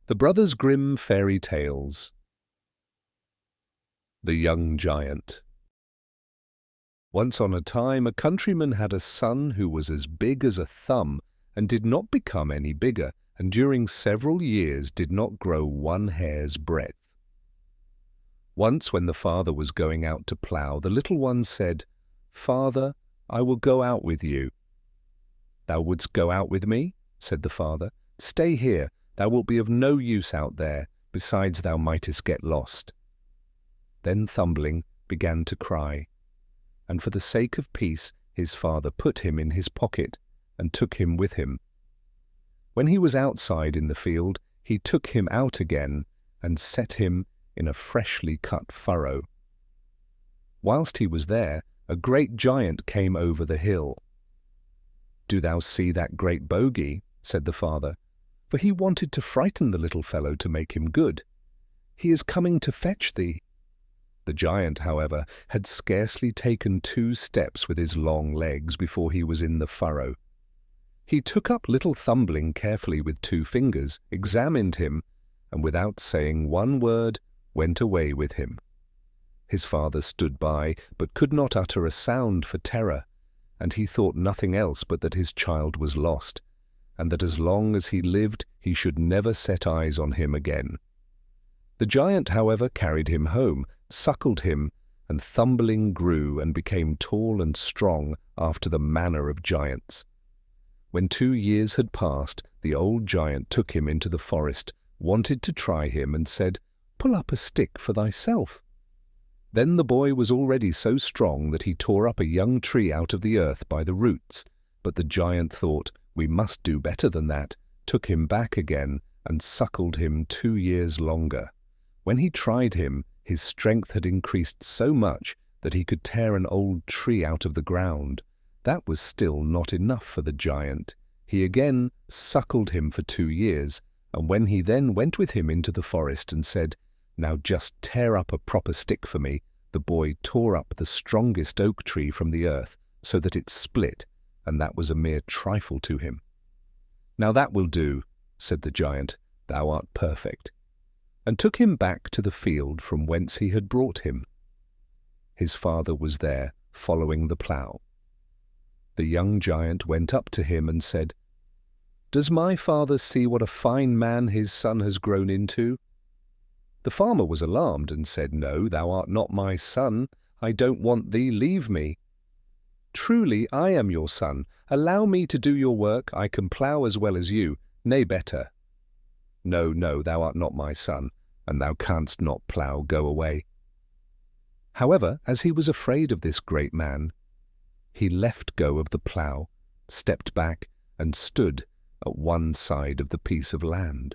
The Brothers Grimm Fairy Tales. The Young Giant. Once on a time, a countryman had a son who was as big as a thumb and did not become any bigger, and during several years did not grow one hair's breadth. Once when the father was going out to plough, the little one said, "Father, I will go out with you." "Thou wouldst go out with me?" said the father. "Stay here. Thou wilt be of no use out there, besides thou mightest get lost." Then Thumbling began to cry, and for the sake of peace his father put him in his pocket and took him with him. When he was outside in the field, he took him out again and set him in a freshly cut furrow. Whilst he was there, a great giant came over the hill. "Do thou see that great bogey?" said the father, for he wanted to frighten the little fellow to make him good. "He is coming to fetch thee." The giant, however, had scarcely taken 2 steps with his long legs before he was in the furrow. He took up little Thumbling carefully with 2 fingers, examined him, and without saying one word, went away with him. His father stood by, but could not utter a sound for terror, and he thought nothing else but that his child was lost, and that as long as he lived he should never set eyes on him again. The giant, however, carried him home, suckled him, and Thumbling grew and became tall and strong after the manner of giants. When 2 years had passed, the old giant took him into the forest, wanted to try him, and said, "Pull up a stick for thyself." Then the boy was already so strong that he tore up a young tree out of the earth by the roots, but the giant thought, "We must do better than that," took him back again, and suckled him 2 years longer. When he tried him, his strength had increased so much that he could tear an old tree out of the ground. That was still not enough for the giant. He again suckled him for 2 years, and when he then went with him into the forest and said, "Now just tear up a proper stick for me," the boy tore up the strongest oak tree from the earth, so that it split, and that was a mere trifle to him. "Now that will do," said the giant, "thou art perfect," and took him back to the field from whence he had brought him. His father was there, following the plough. The young giant went up to him and said, "Does my father see what a fine man his son has grown into?" The farmer was alarmed and said, "No, thou art not my son. I don't want thee, leave me." "Truly, I am your son. Allow me to do your work. I can plough as well as you, nay, better." "No, no, thou art not my son, and thou canst not plough. Go away." However, as he was afraid of this great man, he left go of the plough, stepped back, and stood at one side of the piece of land.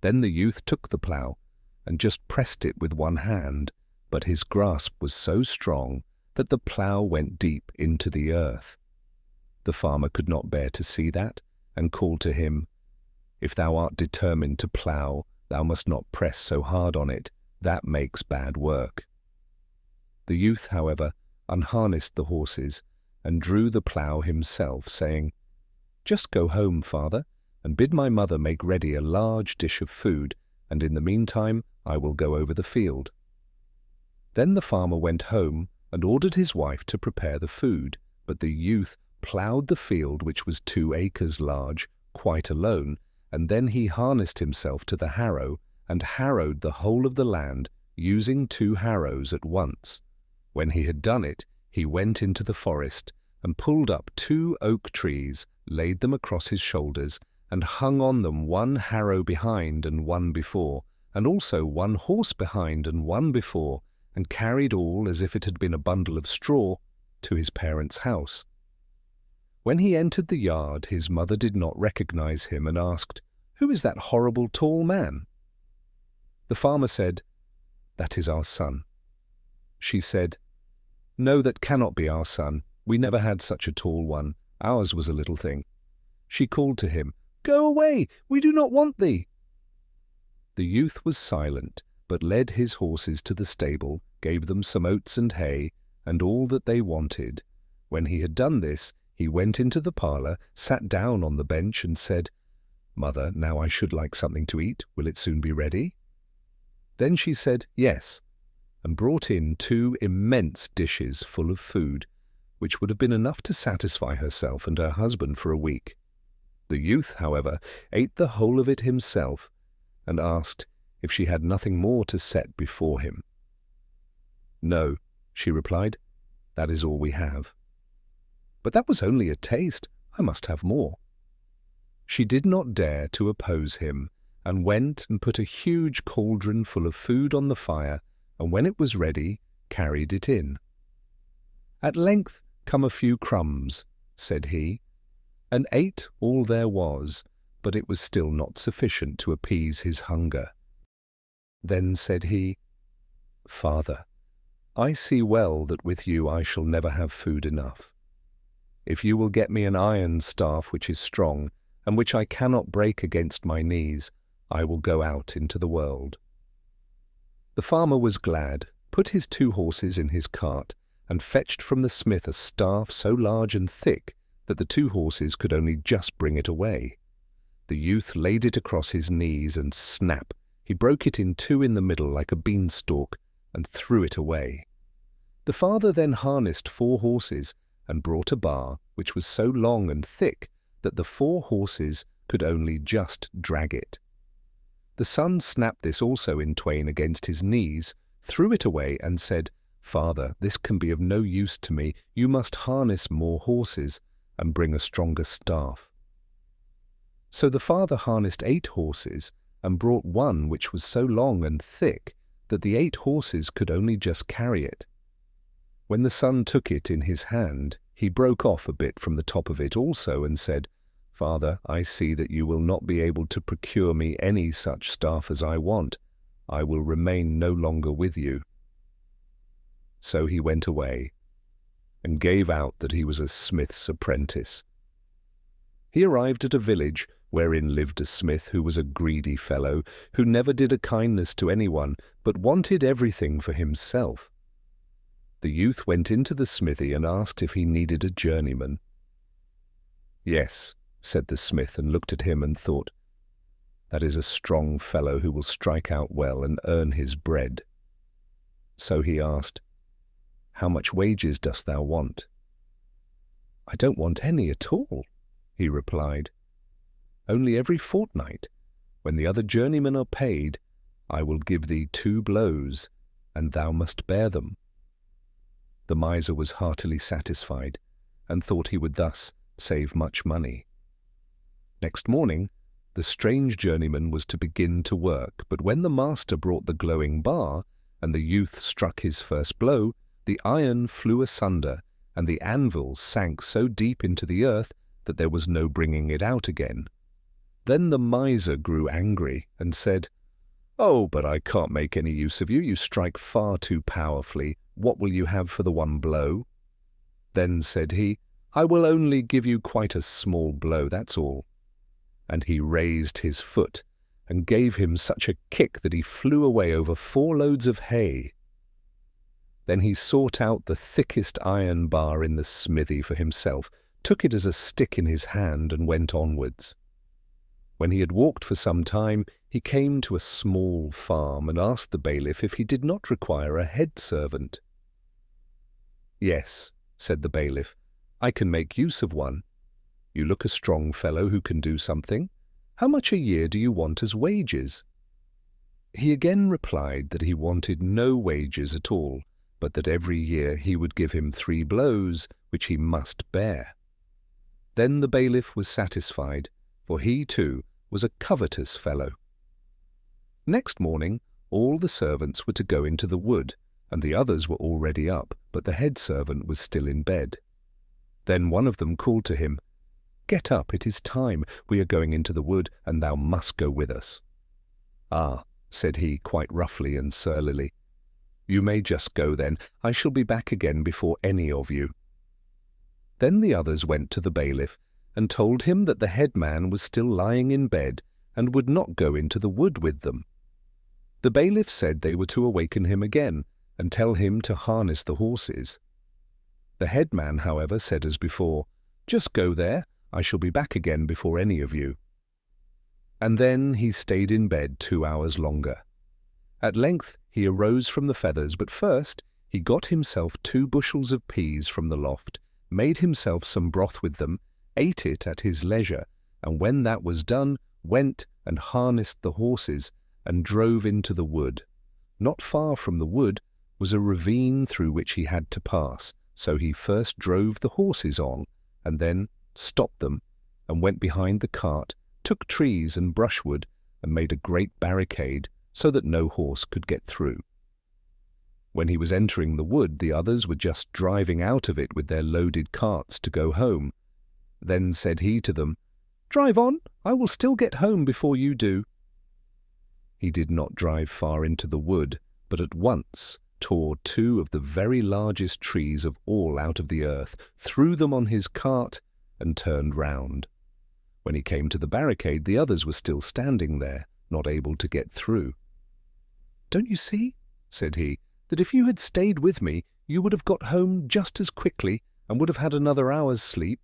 Then the youth took the plough and just pressed it with one hand, but his grasp was so strong that the plough went deep into the earth. The farmer could not bear to see that, and called to him, "If thou art determined to plough, thou must not press so hard on it. That makes bad work." The youth, however, unharnessed the horses and drew the plough himself, saying, "Just go home, father, and bid my mother make ready a large dish of food, and in the meantime I will go over the field." Then the farmer went home and ordered his wife to prepare the food, but the youth ploughed the field, which was 2 acres large, quite alone, and then he harnessed himself to the harrow and harrowed the whole of the land, using 2 harrows at once. When he had done it, he went into the forest and pulled up 2 oak trees, laid them across his shoulders, and hung on them 1 harrow behind and 1 before, and also 1 horse behind and 1 before, and carried all, as if it had been a bundle of straw, to his parents' house. When he entered the yard, his mother did not recognize him and asked, "Who is that horrible tall man?" The farmer said, "That is our son." She said, "No, that cannot be our son. We never had such a tall one. Ours was a little thing." She called to him, "Go away! We do not want thee." The youth was silent, but led his horses to the stable, gave them some oats and hay, and all that they wanted. When he had done this, he went into the parlour, sat down on the bench, and said, "Mother, now I should like something to eat. Will it soon be ready?" Then she said yes, and brought in 2 immense dishes full of food, which would have been enough to satisfy herself and her husband for a week. The youth, however, ate the whole of it himself, and asked if she had nothing more to set before him. "No," she replied, "that is all we have." "But that was only a taste. I must have more." She did not dare to oppose him, and went and put a huge cauldron full of food on the fire, and when it was ready, carried it in. "At length come a few crumbs," said he, and ate all there was, but it was still not sufficient to appease his hunger. Then said he, "Father, I see well that with you I shall never have food enough. If you will get me an iron staff which is strong, and which I cannot break against my knees, I will go out into the world." The farmer was glad, put his 2 horses in his cart, and fetched from the smith a staff so large and thick that the 2 horses could only just bring it away. The youth laid it across his knees, and snap! He broke it in 2 in the middle like a beanstalk, and threw it away. The father then harnessed 4 horses, and brought a bar which was so long and thick that the 4 horses could only just drag it. The son snapped this also in twain against his knees, threw it away, and said, "Father, this can be of no use to me. You must harness more horses, and bring a stronger staff." So the father harnessed 8 horses, and brought one which was so long and thick that the 8 horses could only just carry it. When the son took it in his hand, he broke off a bit from the top of it also, and said, "Father, I see that you will not be able to procure me any such staff as I want. I will remain no longer with you." So he went away, and gave out that he was a smith's apprentice. He arrived at a village wherein lived a smith who was a greedy fellow, who never did a kindness to anyone, but wanted everything for himself. The youth went into the smithy and asked if he needed a journeyman. "Yes," said the smith, and looked at him and thought, "That is a strong fellow who will strike out well and earn his bread." So he asked, "How much wages dost thou want?" "I don't want any at all," he replied. "Only every fortnight, when the other journeymen are paid, I will give thee 2 blows, and thou must bear them." The miser was heartily satisfied, and thought he would thus save much money. Next morning, the strange journeyman was to begin to work, but when the master brought the glowing bar, and the youth struck his first blow, the iron flew asunder, and the anvil sank so deep into the earth that there was no bringing it out again. Then the miser grew angry, and said, "Oh, but I can't make any use of you. You strike far too powerfully. What will you have for the 1 blow?" Then said he, "I will only give you quite a small blow, that's all." And he raised his foot, and gave him such a kick that he flew away over 4 loads of hay. Then he sought out the thickest iron bar in the smithy for himself, took it as a stick in his hand, and went onwards. When he had walked for some time, he came to a small farm, and asked the bailiff if he did not require a head servant. "Yes," said the bailiff, "I can make use of one. You look a strong fellow who can do something. How much a year do you want as wages?" He again replied that he wanted no wages at all, but that every year he would give him 3 blows, which he must bear. Then the bailiff was satisfied, for he too was a covetous fellow. Next morning all the servants were to go into the wood, and the others were already up, but the head servant was still in bed. Then one of them called to him, "Get up, it is time. We are going into the wood, and thou must go with us." "Ah," said he, quite roughly and surlily, "you may just go then. I shall be back again before any of you." Then the others went to the bailiff, and told him that the headman was still lying in bed, and would not go into the wood with them. The bailiff said they were to awaken him again, and tell him to harness the horses. The headman, however, said as before, "Just go there. I shall be back again before any of you." And then he stayed in bed 2 hours longer. At length he arose from the feathers, but first he got himself 2 bushels of peas from the loft, made himself some broth with them, ate it at his leisure, and when that was done, went and harnessed the horses and drove into the wood. Not far from the wood was a ravine through which he had to pass, so he first drove the horses on, and then stopped them, and went behind the cart, took trees and brushwood, and made a great barricade, so that no horse could get through. When he was entering the wood, the others were just driving out of it with their loaded carts to go home. Then said he to them, "Drive on, I will still get home before you do." He did not drive far into the wood, but at once tore 2 of the very largest trees of all out of the earth, threw them on his cart, and turned round. When he came to the barricade, the others were still standing there, not able to get through. "Don't you see," said he, "that if you had stayed with me, you would have got home just as quickly and would have had another hour's sleep?"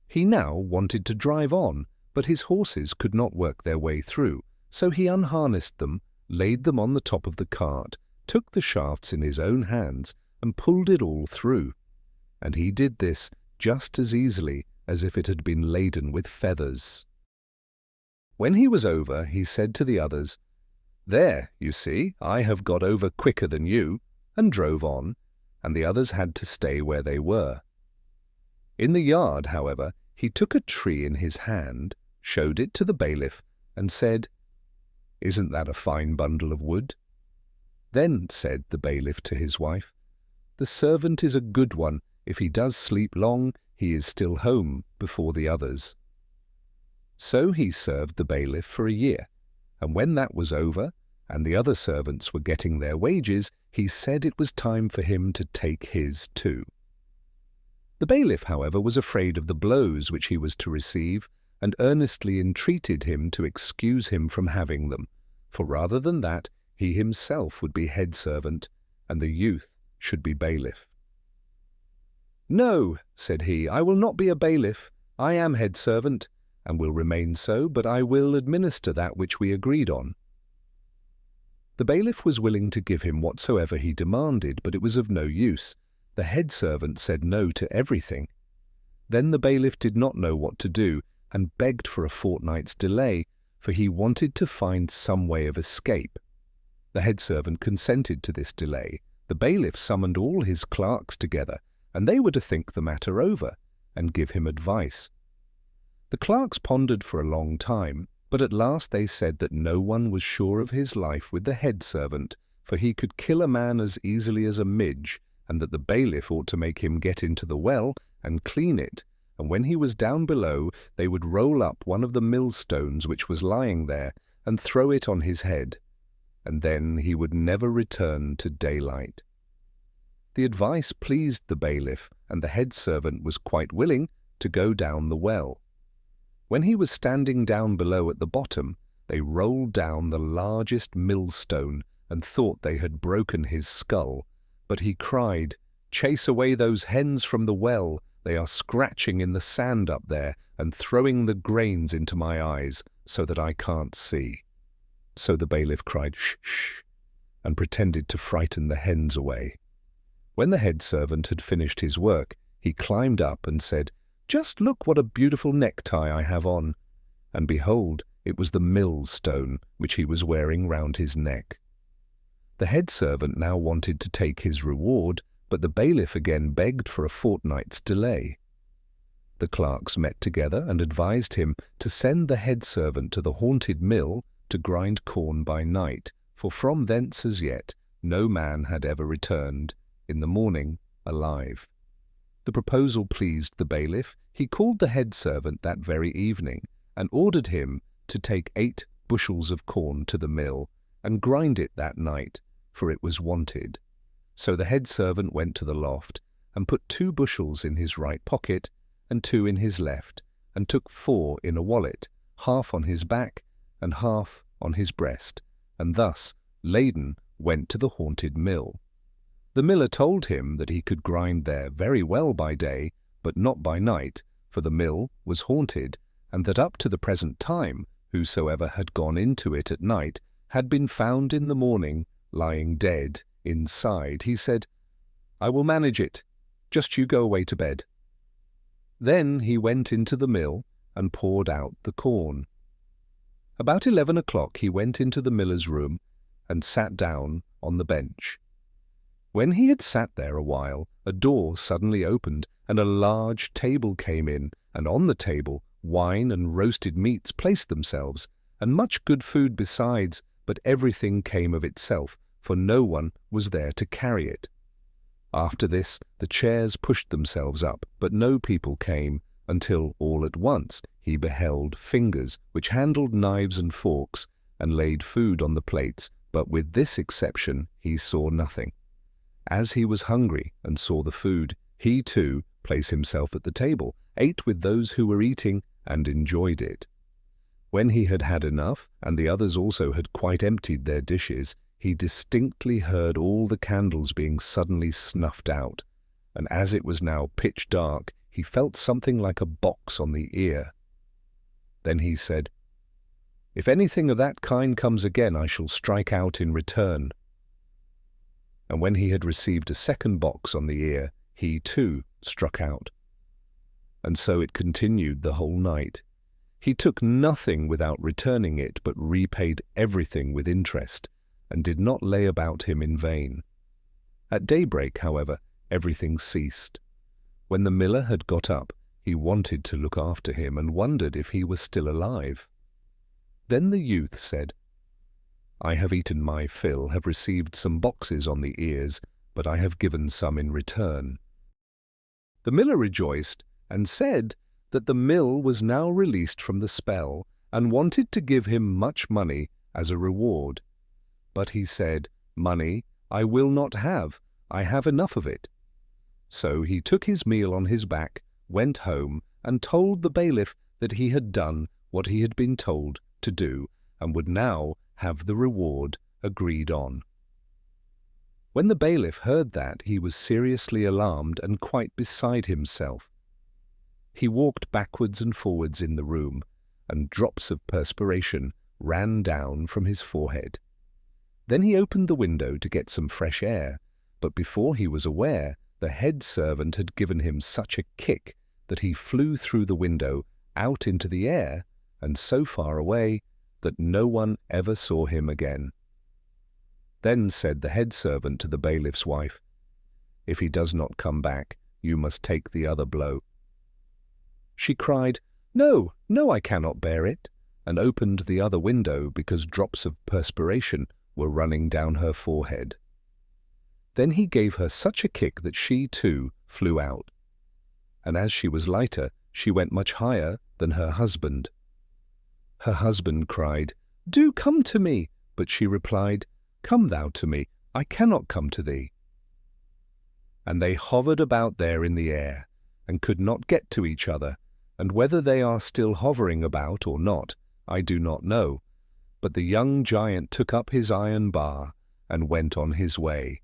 He now wanted to drive on, but his horses could not work their way through, so he unharnessed them, laid them on the top of the cart, took the shafts in his own hands, and pulled it all through. And he did this just as easily as if it had been laden with feathers. When he was over, he said to the others, "There, you see, I have got over quicker than you," and drove on, and the others had to stay where they were. In the yard, however, he took a tree in his hand, showed it to the bailiff, and said, "Isn't that a fine bundle of wood?" Then said the bailiff to his wife, "The servant is a good one. If he does sleep long, he is still home before the others." So he served the bailiff for a year, and when that was over, and the other servants were getting their wages, he said it was time for him to take his too. The bailiff, however, was afraid of the blows which he was to receive, and earnestly entreated him to excuse him from having them, for rather than that, he himself would be head servant, and the youth should be bailiff. "No," said he, "I will not be a bailiff. I am head servant, and will remain so, but I will administer that which we agreed on." The bailiff was willing to give him whatsoever he demanded, but it was of no use. The head servant said no to everything. Then the bailiff did not know what to do, and begged for a fortnight's delay, for he wanted to find some way of escape. The head servant consented to this delay. The bailiff summoned all his clerks together, and they were to think the matter over, and give him advice. The clerks pondered for a long time, but at last they said that no one was sure of his life with the head servant, for he could kill a man as easily as a midge, and that the bailiff ought to make him get into the well and clean it, and when he was down below, they would roll up one of the millstones which was lying there, and throw it on his head, and then he would never return to daylight. The advice pleased the bailiff, and the head servant was quite willing to go down the well. When he was standing down below at the bottom, they rolled down the largest millstone, and thought they had broken his skull. But he cried, "Chase away those hens from the well. They are scratching in the sand up there, and throwing the grains into my eyes, so that I can't see." So the bailiff cried, "Shh, shh," and pretended to frighten the hens away. When the head servant had finished his work, he climbed up and said, "Just look what a beautiful necktie I have on." And behold, it was the millstone which he was wearing round his neck. The head servant now wanted to take his reward, but the bailiff again begged for a fortnight's delay. The clerks met together and advised him to send the head servant to the haunted mill to grind corn by night, for from thence as yet no man had ever returned in the morning alive. The proposal pleased the bailiff. He called the head servant that very evening, and ordered him to take 8 bushels of corn to the mill, and grind it that night, for it was wanted. So the head servant went to the loft, and put 2 bushels in his right pocket, and 2 in his left, and took 4 in a wallet, half on his back, and half on his breast, and thus laden went to the haunted mill. The miller told him that he could grind there very well by day, but not by night, for the mill was haunted, and that up to the present time whosoever had gone into it at night had been found in the morning lying dead inside. He said, "I will manage it. Just you go away to bed." Then he went into the mill and poured out the corn. About 11 o'clock he went into the miller's room and sat down on the bench. When he had sat there a while, a door suddenly opened, and a large table came in, and on the table wine and roasted meats placed themselves, and much good food besides, but everything came of itself, for no one was there to carry it. After this the chairs pushed themselves up, but no people came, until all at once he beheld fingers which handled knives and forks, and laid food on the plates, but with this exception he saw nothing. As he was hungry and saw the food, he too placed himself at the table, ate with those who were eating, and enjoyed it. When he had had enough, and the others also had quite emptied their dishes, he distinctly heard all the candles being suddenly snuffed out, and as it was now pitch dark, he felt something like a box on the ear. Then he said, "If anything of that kind comes again, I shall strike out in return." And when he had received a second box on the ear, he too struck out. And so it continued the whole night. He took nothing without returning it, but repaid everything with interest, and did not lay about him in vain. At daybreak, however, everything ceased. When the miller had got up, he wanted to look after him, and wondered if he were still alive. Then the youth said, "I have eaten my fill, have received some boxes on the ears, but I have given some in return." The miller rejoiced, and said that the mill was now released from the spell, and wanted to give him much money as a reward. But he said, "Money I will not have, I have enough of it." So he took his meal on his back, went home, and told the bailiff that he had done what he had been told to do, and would now have the reward agreed on. When the bailiff heard that, he was seriously alarmed and quite beside himself. He walked backwards and forwards in the room, and drops of perspiration ran down from his forehead. Then he opened the window to get some fresh air, but before he was aware, the head servant had given him such a kick that he flew through the window out into the air, and so far away that no one ever saw him again. Then said the head servant to the bailiff's wife, "If he does not come back, you must take the other blow." She cried, "No, no, I cannot bear it," and opened the other window because drops of perspiration were running down her forehead. Then he gave her such a kick that she too flew out, and as she was lighter, she went much higher than her husband. Her husband cried, "Do come to me," but she replied, "Come thou to me, I cannot come to thee." And they hovered about there in the air, and could not get to each other, and whether they are still hovering about or not, I do not know. But the young giant took up his iron bar and went on his way.